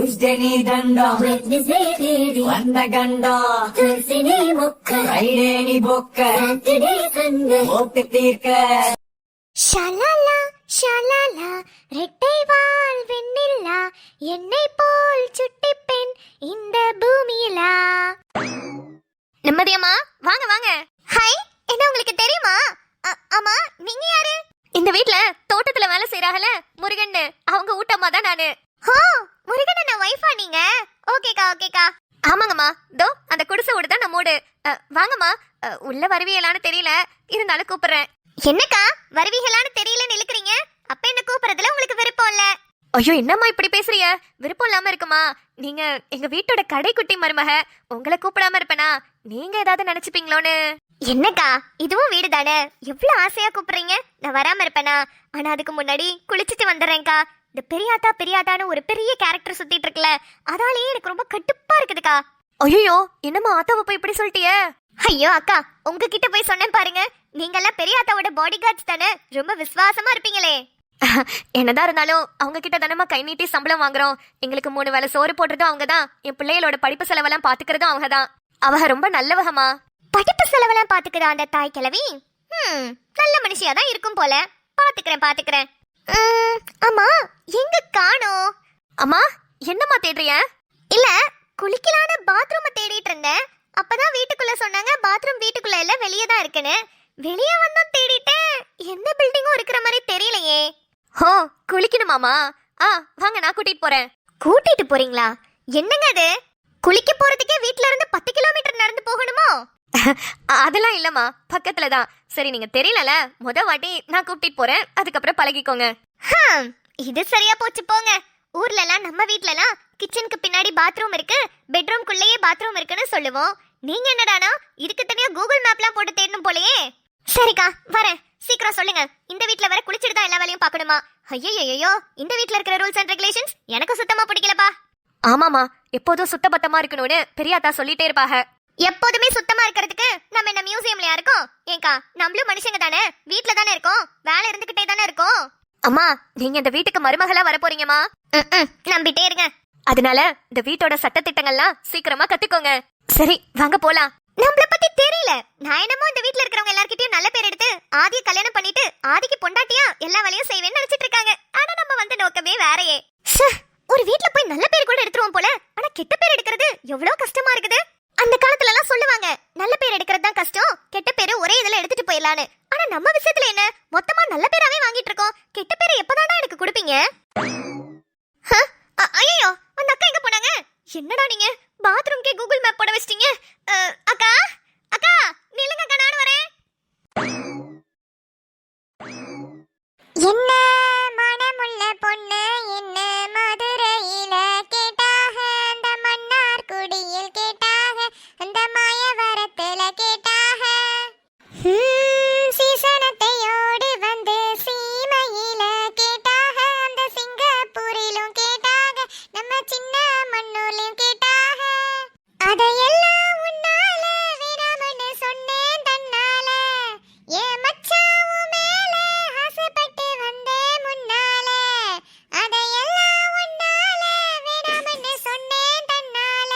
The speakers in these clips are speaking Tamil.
Tuesday dandam, Wednesday வந்த கண்டம், Thursday முக்க, Friday பொக்க, Saturday சண்டை ஓட்டு தீர்க்க. ஷலலா ஷலலா ரெட்டை வால் வெண்ணிலா என்னை போல் சுட்டி பெண் இந்த பூமியிலா. நிம்மதியம்மா வாங்க வாங்க. ஹாய், என்ன உங்களுக்கு தெரியுமா? ஆமா, நீங்க யாரு? இந்த வீட்ல தோட்டத்துல வேலை செய்யறாங்கல முருகன், அவங்க ஊட்டம்மா தான் நானு. ஹோ, முருகன் அண்ணா வைஃபா நீங்க? ஓகேக்கா ஓகேக்கா. ஆமாங்கம்மா, தோ அந்த குடிசை வீடு தான் நம்மோடு. வாங்கம்மா, உள்ள வருவீங்களான்னு தெரியல, இருந்தாலும் கூப்பிடுறேன். என்னக்கா வருவீங்களான்னு தெரியலன்னு இழுக்கிறீங்க? அப்ப என்ன கூப்பிடுறதுல உங்களுக்கு விருப்பம் இல்ல? ஐயோ, என்னம்மா இப்படி பேசுறீங்க? விருப்பம் இல்லாம இருக்குமா? நீங்க எங்க வீட்டோட கடைக்குட்டி மருமக, உங்களை கூப்பிடாம இருப்பேனா? நீங்க ஏதாவது நினைச்சுப்பீங்களோன்னு. என்னக்கா, இதுவும் வீடு தானே, எவ்வளவு ஆசையா கூப்பிடுறீங்க. நான் வராம இருப்பேனா? ஆனா அதுக்கு முன்னாடி குளிச்சுட்டு வந்துடுறேன்க்கா. இந்த பெரியாத்தா பெரியாத்தான்னு ஒரு பெரிய கேரக்டர் சுத்திட்டு இருக்குல்ல, அதாலேயே எனக்கு ரொம்ப கட்டுப்பா இருக்குதுக்கா. ஐயோ, என்னம்மா ஆத்தாவை போய் இப்படி சொல்லிட்டிய? ஐயோ அக்கா, உங்ககிட்ட போய் சொன்னேன் பாருங்க. நீங்க எல்லாம் பெரியாத்தாவோட பாடி கார்ட்ஸ் தானே, ரொம்ப விசுவாசமா இருப்பீங்களே. என்னதான் இருந்தாலும் அவங்க கிட்ட தானமா கை நீட்டி சம்பளம் வாங்குறோம். எங்களுக்கு 3 வேளை சோறு போடுறதும் அவங்கதான், என் பிள்ளைகளோட படிப்பு செலவெல்லாம் பாத்துக்கிறதும் அவங்கதான். அவங்க ரொம்ப நல்லவகமா. படிப்பு செலவெல்லாம் பாத்துக்கிறா அந்த தாய் கிழவி? நல்ல மனுஷியா தான் இருக்கும் போல. பாத்துக்கிறேன். ஆமா, எங்க காணோம்? அம்மா, என்னம்மா தேடுறிய? இல்ல, குளிக்கலான பாத்ரூமை தேடிட்டு இருந்தேன். அப்பதான் வீட்டுக்குள்ள சொன்னாங்க பாத்ரூம் வீட்டுக்குள்ள இல்ல, வெளியே தான் இருக்குன்னு. வெளியே வந்தும் தேடிட்டேன், எந்த பில்டிங்கும் இருக்கிற மாதிரி தெரியலையே. ஹோ, குளிக்கணுமாமா? வாங்க, நான் கூட்டிட்டு போறேன். கூட்டிட்டு போறீங்களா? என்னங்க அது, குளிக்க போறதுக்கே வீட்ல இருந்து 10 கிலோமீட்டர் நடந்து போகணுமோ? அதெல்லாம் இல்லம்மா, பக்கத்துல தான். சரி, நீங்க தெரியலல, முத வாட்டி நான் கூட்டிட்டு போறேன், அதுக்கப்புறம் பழகிக்கோங்க. இது சரியா போச்சு போங்க. ஊர்ல எல்லாம் நம்ம வீட்ல எல்லாம் கிச்சனுக்கு பின்னாடி பாத்ரூம் இருக்கு, பெட்ரூம்குள்ளேயே பாத்ரூம் இருக்குன்னு சொல்லுவோம். நீங்க என்னடானா இதுக்கு தனியா கூகுள் மேப்லாம் போட்டு தேடணும் போலயே. சரிக்கா, வரேன், சீக்கிரம் சொல்லுங்க. இந்த வீட்ல வேற குளிச்சிட்டு தான் எல்லா வேலையும் பார்க்கணுமா? ஐயோ, இந்த வீட்ல இருக்கிற ரூல்ஸ் அண்ட் ரெகுலேஷன்ஸ் எனக்கு சுத்தமா பிடிக்கலப்பா. ஆமாமா, எப்போதும் சுத்தபத்தமா இருக்கணும்னு பெரியாத்தா சொல்லிட்டே இருப்பாங்க. எப்போதுமே சுத்தமா இருக்கிறதுக்கு நம்ம என்ன மியூசியம்லயா இருக்கோம்? ஏங்கா, நம்மளும் மனுஷங்க தானே, வீட்ல தானே இருக்கோம், வேலை இருந்துகிட்டே தானே இருக்கோம். அம்மா, நீங்க இந்த வீட்டுக்கு மருமகளா வர போறீங்கம்மா. நம்பிட்டே இருங்க. அதனால இந்த வீட்டோட சட்டதிட்டங்கள்லாம் சீக்கிரமா கத்துக்கோங்க. சரி, வாங்க போலாம். நம்மள பத்தி தெரியல, நான் என்னமோ இந்த வீட்ல இருக்கிறவங்க எல்லார்கிட்டயும் நல்ல பேர் எடுத்து ஆதிய கல்யாணம் பண்ணிட்டு ஆதிக்கு பொண்டாட்டியா எல்லா வேலையும் செய்வேன்னு நினைச்சிட்டு இருக்காங்க. ஆனா நம்ம வந்து நோக்கமே வேறயே. ஒரு வீட்ல போய் நல்ல பேர் கூட எடுத்துருவோம் போல, ஆனா கெட்ட பேர் எடுக்கிறது எவ்வளவு கஷ்டமா இருக்குது. அந்த காலத்துல எல்லாம் சொல்லுவாங்க, நல்ல பேர் எடுக்கிறது தான் கஷ்டம், கெட்ட பேரு ஒரே இதுல எடுத்துட்டு போயிடலான்னு. ஆனா நம்ம விஷயத்துல என்ன, மொத்தமா நல்ல பேராவே வாங்கிட்டு இருக்கோம். கெட்ட பேரை எப்பதானா எனக்கு கொடுப்பீங்க? ஐயோ, அந்த அக்கா எங்க போனாங்க? என்னடா நீங்க பாத்ரூம்க்கே கூகுள் மேப் போட வச்சிட்டீங்க? அக்கா நில்லுங்க அக்கா, நான் வரேன். என்ன மனமுள்ள பொண்ணு, என்ன மதுரையில கேட்டாக, அந்த மன்னார் குடியில் கேட்டாக, அந்த மாயவரத்துல கேட்டாக, சீசனத்தையோடு வந்து சீமையில கேட்டாக, அந்த சிங்கப்பூரிலும் கேட்டாக, நம்ம சின்ன மண்ணூர்லயும் கேட்டாக. அதையெல்லாம் உன்னால வேணாமன்னு சொன்னேன் தன்னால, ஏன் மச்சாவும் மேல ஆசைப்பட்டு வந்தேன் முன்னால. அதையெல்லாம் உன்னால வேணாமன்னு சொன்னேன் தன்னால,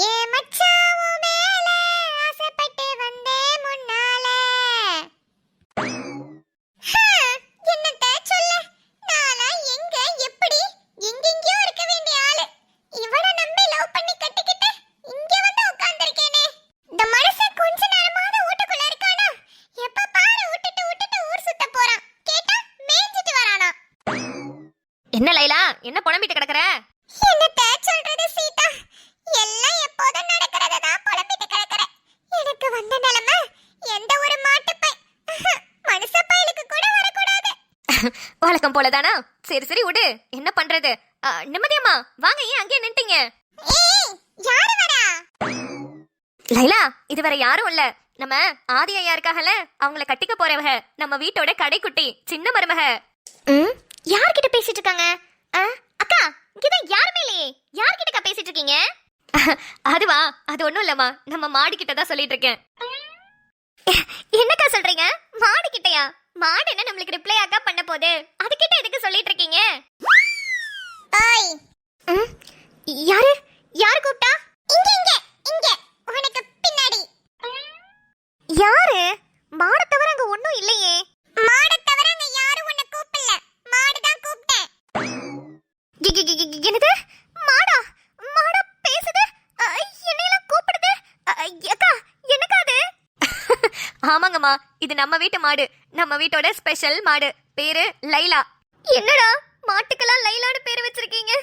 ஏன் மச்சாவும் மேல ஆசைப்பட்டு வந்தேன் முன்னால. என்னத்த சொல்ல, நானா எங்க எப்படி எங்கெங்கயோ இருக்க வேண்டிய ஆளு, இவனை நம்பி லவ் பண்ணி கட்டிக்கிட்டு இங்க வந்து உட்கார்ந்திருக்கேனே. இந்த மனுஷன் கொஞ்ச நேரமாவது வீட்டுக்குள்ள இருக்கானா? எப்ப பாரு விட்டுட்டு ஊர் சுத்த போறான், கேட்டா மேய்ஞ்சிட்டு வரானா. என்ன லைலா, என்ன புலம்பிட்டு கிடக்குற? என்னத்த சொல்றது சீதா, எல்லாம் எப்போதும் நடக்கிறத தான் புலம்பிட்டு கிடக்குற. எனக்கு வந்த நிலைமை எந்த ஒரு மாட்டுப்பை மனுஷ பயலுக்கு கூட வரக்கூடாது. வழக்கம் போலதானா? சரி விடு, என்ன பண்றது. நிம்மதியம்மா வாங்க, ஏன் அங்கே நின்ட்டீங்க? யாரு வரா? லைலா, இது வேற யாரும் இல்ல, நம்ம ஆதி ஐயா இருக்காகல, அவங்கள கட்டிக்க போறவங்க, நம்ம வீட்டோட கடைக்குட்டி சின்ன மருமக. யார்கிட்ட பேசிட்டு இருக்காங்க? அக்கா, இங்கதான் யாருமே இல்லையே, யார்கிட்டக்கா பேசிட்டு இருக்கீங்க? அதுவா, அது ஒண்ணும் இல்லம்மா, நம்ம மாடி கிட்ட தான் சொல்லிட்டு இருக்கேன். என்னக்கா சொல்றீங்க? மாடி கிட்டயா? மாடு என்ன நம்மளுக்கு ரிப்ளை ஆக்கா பண்ண போகுது, அதுகிட்ட எதுக்கு சொல்லிட்டு இருக்கீங்க? யாரு யாரு கூப்பிட்டா? இங்க இங்க இங்க உனக்கு பின்னாடி. யாரு? மாட தவிர அங்க ஒண்ணும் இல்லையே. மாட தவிர அங்க யாரும் உன்னை கூப்பிடல, மாடு தான் கூப்பிட்டேன். என்னது? மாடா? மாடா பேசுது? என்னையெல்லாம் கூப்பிடுது? அக்கா என்னக்கா அது? ஆமாங்கம்மா, இது நம்ம வீட்டு மாடு, நம்ம வீட்டோட ஸ்பெஷல் மாடு. பேரு லைலா. என்னடா மாட்டுக்கெல்லாம் லைலான்னு பேர் வச்சிருக்கீங்க?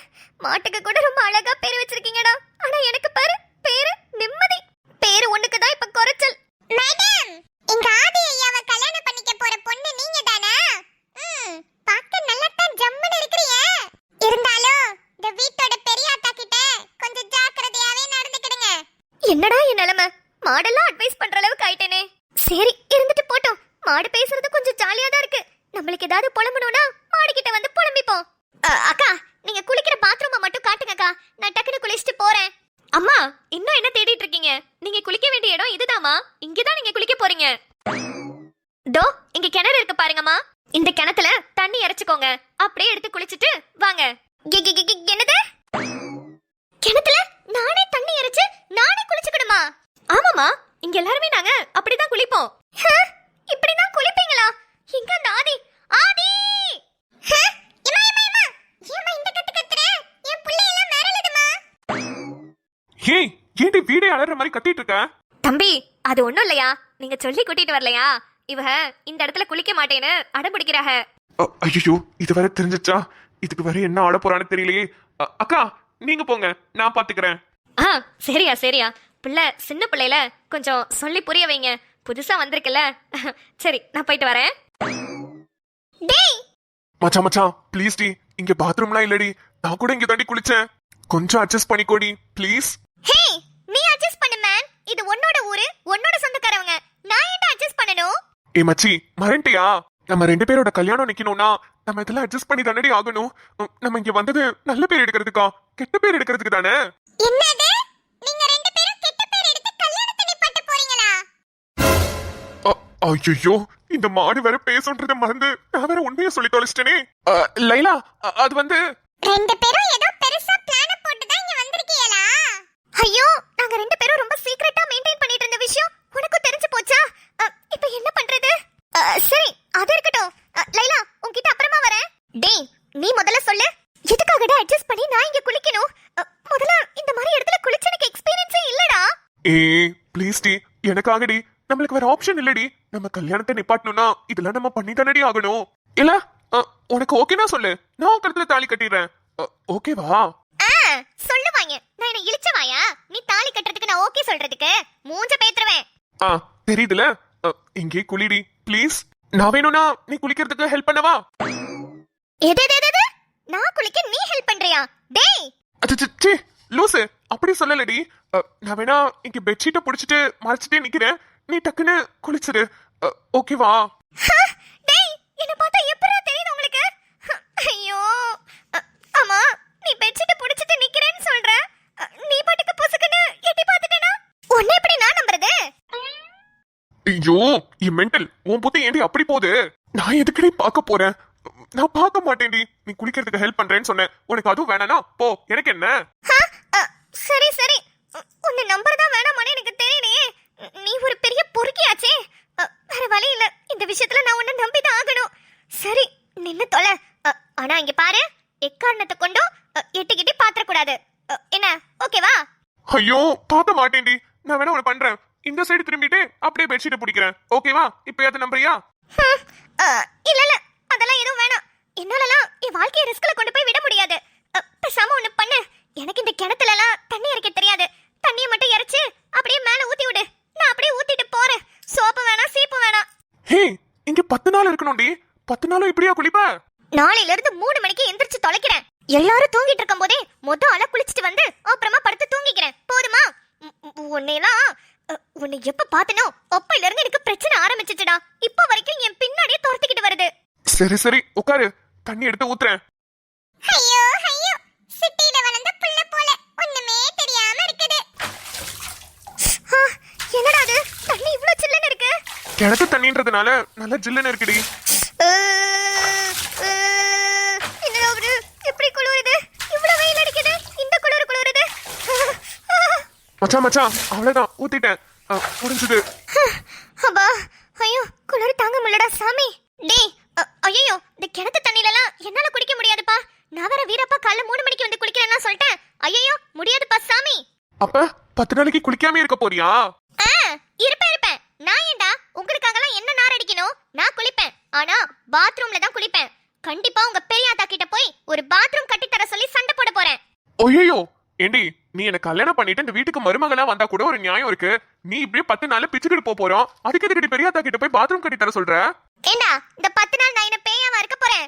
மாட்டுக்கு கூட ரொம்ப அழகா பேர் வச்சிருக்கீங்கடா. ஆனா எனக்கு பாரு பேரு நிம்மதி. பேரு ஒண்ணுக்கு தான் இப்ப குறைச்சல். மேடம், எங்க ஆதி ஐயாவை கல்யாணம் பண்ணிக்க போற பொண்ணு நீங்க தானா? பார்க்க நல்லா தான் ஜம்முன்னு இருக்கறியே. இருந்தாலும் இந்த வீட்டோட பெரியாத்தா கிட்ட கொஞ்சம் ஜாக்கிரதையாவே நடந்துக்கிடுங்க. என்னடா என் நிலைமை? மாடெல்லாம் அட்வைஸ் பண்ற அளவுக்கு ஆயிட்டேனே. சரி இருந்துட்டு போட்டோம். மாடு பேசுறது கொஞ்சம் ஜாலியா தான் இருக்கு. நம்மளுக்கு ஏதாவது புலம்பணும்னா மாடு கிட்ட வந்து புலம்பிப்போம். அக்கா, நீங்க குளிக்கிற பாத்ரூமை மட்டும் காட்டுங்கக்கா, நான் டக்குனு குளிச்சிட்டு போறேன். அம்மா, இன்னும் என்ன தேடிட்டு இருக்கீங்க? நீங்க குளிக்க வேண்டிய இடம் இதுதாம்மா. இங்கதான் நீங்க குளிக்க போறீங்க. தோ இங்க கிணறு இருக்கு பாருங்கம்மா. இந்த கிணத்துல தண்ணி இறைச்சுக்கோங்க. அப்படியே எடுத்து குளிச்சிட்டு வாங்க. என்னது? கிணத்துல நானே தண்ணி இறைச்சு நானே குளிச்சுக்கணுமா? ஆமாமா, இங்க எல்லாருமே நாங்க அப்படிதான் குளிப்போம். இப்படிதான் குளிப்பீங்களா? எங்க அந்த ஆதி? ஆதி! ஏய், ஏன்டி வீடே அலற மாதிரி கத்திட்டு இருக்க? தம்பி, அது ஒண்ணும் இல்லையா, நீங்க சொல்லி கூட்டிட்டு வரலையா? இவ இந்த இடத்துல குளிக்க மாட்டேன்னு அடம்பிடிக்கிறாக. ஐயோ, இது வரை தெரிஞ்சிச்சா? இதுக்கு வரை என்ன ஆட போறான்னு தெரியலையே. அக்கா, நீங்க போங்க, நான் பாத்துக்கிறேன். சரியா சரியா. பிள்ளை சின்ன பிள்ளைல கொஞ்சம் சொல்லி புரிய வைங்க. புதுசா வந்திருக்குல்ல. சரி, நான் போயிட்டு வரேன். டேய் மச்சான் மச்சான், ப்ளீஸ் டி, இங்க பாத்ரூம்லாம் இல்லடி. நான் கூட இங்க தாண்டி குளிச்சேன். கொஞ்சம் அட்ஜஸ்ட் பண்ணிக்கோடி ப்ளீஸ். ஹே, நீ அட்ஜஸ்ட் பண்ணு மேன். இது உன்னோட ஊரு, உன்னோட சொந்தக்காரவங்க. நான் ஏன்டா அட்ஜஸ்ட் பண்ணனும்? ஏ மச்சி, மறந்துட்டியா? நம்ம ரெண்டு பேரோட கல்யாணம் நிக்கணும்னா நம்ம இதெல்லாம் அட்ஜஸ்ட் பண்ணி தானடி ஆகணும். நம்ம இங்க வந்தது நல்ல பேர் எடுக்கிறதுக்கா, கெட்ட பேர் எடுக்கிறதுக்கு தானே? என்னது? நீங்க ரெண்டு பேரும் கெட்ட பேர் எடுத்து கல்யாணத்தை நிப்பாட்ட போறீங்களா? ஐயோ, இந்த மாடு வேற பேசுன்றத மறந்து நான் வேற உண்மையை சொல்லி தொலைச்சிட்டேனே. லைலா, அது வந்து ரெண்டு பேரும் ஏதோ பெருசா பிளான் போட்டு தான் இங்க வந்திருக்கீங்களா? ஐயோ, நாங்க ரெண்டு பேரும் ரொம்ப சீக்ரெட்டா மெயின்டைன் பண்ணிட்டு இருந்த விஷயம் உனக்கு தெரிஞ்சு போச்சா? இப்போ என்ன பண்றது? சரி, அது இருக்கட்டும். லைலா, உன்கிட்ட அப்புறமா வரேன். டேய், நீ முதல்ல சொல்லு. எதுக்காகடா அட்ஜஸ்ட் பண்ணி நான் இங்க குளிக்கணும்? முதல்ல இந்த மாதிரி இடத்துல குளிச்ச எனக்கு எக்ஸ்பீரியன்ஸே இல்லடா. ப்ளீஸ் டி, எனக்காகடி. நம்மளுக்கு வேற ஆப்ஷன் இல்லடி. நம்ம கல்யாணத்தை நிப்பாட்டணும்னா இதெல்லாம் நம்ம பண்ணி தானடி ஆகணும். இல்ல உனக்கு ஓகேனா சொல்லு, நான் உன் கழுத்துல தாலி கட்டிடுறேன். ஓகேவா? சொல்லுவாங்க. நான் என்ன இழுச்சவாயா? நீ தாலி கட்டுறதுக்கு நான் ஓகே சொல்றதுக்கு மூஞ்ச பேத்துறவேன். தெரியுதுல. இங்கே குளிடி ப்ளீஸ். நான் வேணும்னா நீ குளிக்கிறதுக்கு ஹெல்ப் பண்ணவா? எது? நான் குளிக்க நீ ஹெல்ப் பண்றியா? டேய் அச்சச்சே, லூசு, அப்படி சொல்லலடி. நான் வேணா இங்க பெட்ஷீட்டை புடிச்சிட்டு மறைச்சிட்டே நிக்கிறேன். நீ டக்குன்னு குளிச்சிரு, ஓகேவா? டேய், என்ன பார்த்தா எப்பறா தெரியுது உங்களுக்கு? ஐயோ, அம்மா, நீ பெட்ஷீட்டை புடிச்சிட்டு நிக்கிறேன்னு சொல்ற. நீ பாட்டுக்கு புசுக்குன்னு எட்டி பார்த்துட்டேனா உன்னை எப்படி நான் நம்புறது? ஐயோ, நீ மெண்டல். உன் புத்தி ஏண்டி அப்படி போகுது? நான் எதுக்கடி பார்க்க போறேன்? நான் பார்க்க மாட்டேன்டி. நீ குளிக்கிறதுக்கு ஹெல்ப் பண்றேன்னு சொன்னேன். உனக்கு அதுவும் வேணானா போ, எனக்கு என்ன? சரி சரி, உன்னை நம்பறதா வேணாமான்னு எனக்கு தெரியலையே. நீ ஒரு பெரிய பொறுக்கியாச்சே. வேற வழி இல்ல, இந்த விஷயத்துல நான் உன்னை நம்பிதான் ஆகணும். சரி, நின்னு தொலை. ஆனா இங்க பாரு, எக்காரணத்தை கொண்டும் எட்டிக்கிட்டி பாத்திர கூடாது. என்ன, ஓகேவா? ஐயோ, பார்க்க மாட்டேன்டி. நான் வேணா உன பண்றேன். இந்த சைடு திரும்பிட்டு அப்படியே பெட்ஷீட்டை பிடிக்கிறேன், ஓகேவா? இப்ப அதை நம்புறியா? இல்ல இல்ல, அதெல்லாம் எதுவும் வேணாம். என்னாலலாம் என் வாழ்க்கையை ரிஸ்க்ல கொண்டு போய் விட முடியாது. பேசாம ஒண்ணு பண்ணு. எனக்கு இந்த கிணத்துல எல்லாம் தண்ணி இறைக்க தெரியாது. தண்ணியை மட்டும் இறைச்சு அப்படியே மேல ஊத்தி விடு. நான் அப்படியே ஊத்திட்டு போறேன். சோப்பு வேணாம், சீப்பு வேணாம். ஹே, இங்க 10 நாள் இருக்கணும்டி. 10 நாளும் இப்படியா குளிப்ப? நாளையில இருந்து 3 மணிக்கு எந்திரிச்சு தொலைக்கிறேன். எல்லாரும் தூங்கிட்டு இருக்கும் போதே ஆள குளிச்சிட்டு வந்து அப்புறமா படுத்து தூங்கிக்கிறேன். போதுமா? உன்னை எப்ப பார்த்தனோ அப்பையில இருந்து எனக்கு பிரச்சனை ஆரம்பிச்சிச்சுடா. இப்ப வரைக்கும் என் பின்னாடியே துரத்திக்கிட்டு வருது. சரி சரி, உட்காரு, தண்ணி எடுத்து ஊத்துறேன். ஐயோ ஐயோ, சிட்டில வளர்ந்த புள்ள போல ஒண்ணுமே தெரியாம இருக்குது. என்னடா அது, தண்ணி இவ்ளோ சில்லுன்னு இருக்கு? கிணத்து தண்ணின்றதுனால நல்ல ஜில்லுன்னு இருக்குடி. என்னடா இது, எப்படி குளிருது? இவ்ளோ வெயில் அடிக்குது. இந்த குளிருக்குள்ள மச்சான் மச்சான் அவ்வளவுதான் ஊத்திட்டேன். முடிஞ்சது. அப்பா ஐயோ குளிர் தாங்க முடியலடா சாமி. டேய் ஐயோ இந்த கிணத்து தண்ணிலலாம் என்னால குடிக்க முடியாதுப்பா. நான் வேற வீரப்பா காலைல 3 மணிக்கு வந்து குளிக்கிறேன்னா சொல்லிட்டேன். ஐயோ முடியாதுப்பா சாமி. அப்ப 10 நாளைக்கு குளிக்காம இருக்க போறியா? இருப்பேன். நான் ஏண்டா உங்களுக்காகலாம் என்ன நார் அடிக்கணும்? நான் குளிப்பேன். ஆனா பாத்ரூம்ல தான் குளிப்பேன். கண்டிப்பா உங்க பெரியாத்தா கிட்ட போய் ஒரு பாத்ரூம் கட்டி தர சொல்லி சண்டை போட போறேன். ஐயோ ஏண்டி நீ என்ன கல்யாணம் பண்ணிட்டு இந்த வீட்டுக்கு மருமகளா வந்தா கூட ஒரு நியாயம் இருக்கு. நீ இப்படியே 10 நாள்ல பிச்சுக்கிட்டு போறோம். அதுக்கு எதுக்கடி பெரியாத்தா கிட்ட போய் பாத்ரூம் கட்டி தர சொல்ற? ஏண்டா இந்த 10 நாள் நான் என்ன பேயாவா இருக்க போறேன்?